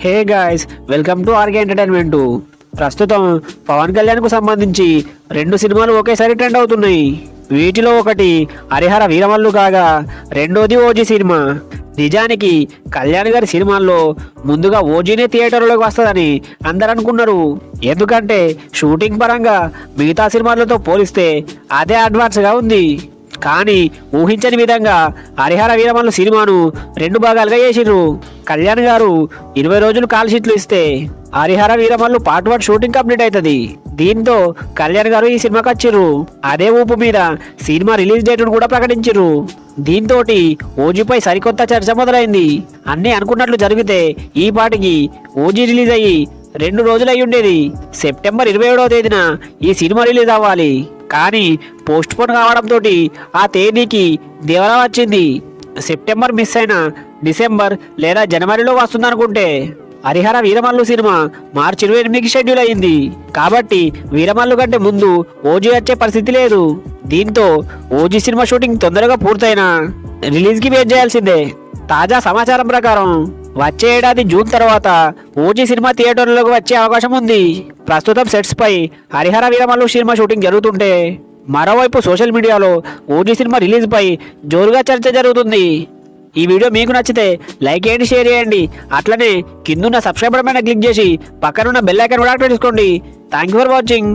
Hey guys, welcome to RK entertainment. ప్రస్తుతం పవన్ కళ్యాణ్కు సంబంధించి 2 సినిమాలు ఒకేసారి ట్రెండ్ అవుతున్నాయి. వీటిలో ఒకటి హరిహర వీరమల్లు కాగా రెండోది ఓజీ సినిమా. నిజానికి కళ్యాణ్ గారి సినిమాల్లో ముందుగా ఓజీనే థియేటర్లోకి వస్తుందని అందరు అనుకున్నారు. ఎందుకంటే షూటింగ్ పరంగా మిగతా సినిమాలతో పోలిస్తే అదే అడ్వాన్స్గా ఉంది. కానీ ఊహించని విధంగా హరిహర వీరమల్లు సినిమాను 2 భాగాలుగా చేసిర్రు. కళ్యాణ్ గారు 20 రోజులు కాల్ షీట్లు ఇస్తే Harihara Veeramallu part 1 shooting complete అవుతుంది. దీంతో కళ్యాణ్ గారు ఈ సినిమాకి వచ్చిర్రు. అదే ఊపు మీద సినిమా రిలీజ్ డేట్ కూడా ప్రకటించిర్రు. దీంతో ఓజీపై సరికొత్త చర్చ మొదలైంది. అన్నీ అనుకున్నట్లు జరిగితే ఈ పాటికి ఓజీ రిలీజ్ అయ్యి 2 రోజులు అయి ఉండేది. సెప్టెంబర్ 27వ తేదీన ఈ సినిమా రిలీజ్ అవ్వాలి. కానీ పోస్ట్ పోన్ కావడంతో ఆ తేదీకి దేవరా వచ్చింది. సెప్టెంబర్ మిస్ అయిన డిసెంబర్ లేదా జనవరిలో వస్తుందనుకుంటే హరిహర వీరమల్లు సినిమా మార్చి 28కి షెడ్యూల్ అయింది. కాబట్టి వీరమల్లు కంటే ముందు ఓజీ వచ్చే పరిస్థితి లేదు. దీంతో ఓజీ సినిమా షూటింగ్ తొందరగా పూర్తయినా రిలీజ్కి వెయిట్ చేయాల్సిందే. తాజా సమాచారం ప్రకారం వచ్చే ఏడాది జూన్ తర్వాత ఓజీ సినిమా థియేటర్లోకి వచ్చే అవకాశం ఉంది. ప్రస్తుతం సెట్స్ పై హరిహర వీరమల్లు సినిమా షూటింగ్ జరుగుతుంటే మరోవైపు సోషల్ మీడియాలో ఓజీ సినిమా రిలీజ్ పై జోరుగా చర్చ జరుగుతుంది. ఈ వీడియో మీకు నచ్చితే లైక్ చేయండి, షేర్ చేయండి. అట్లనే కిందున్న సబ్స్క్రైబ్ బటన్ పైన క్లిక్ చేసి పక్కనున్న బెల్ ఐకాన్ కూడా యాక్టివేట్ చేసుకోండి. Thank you for watching.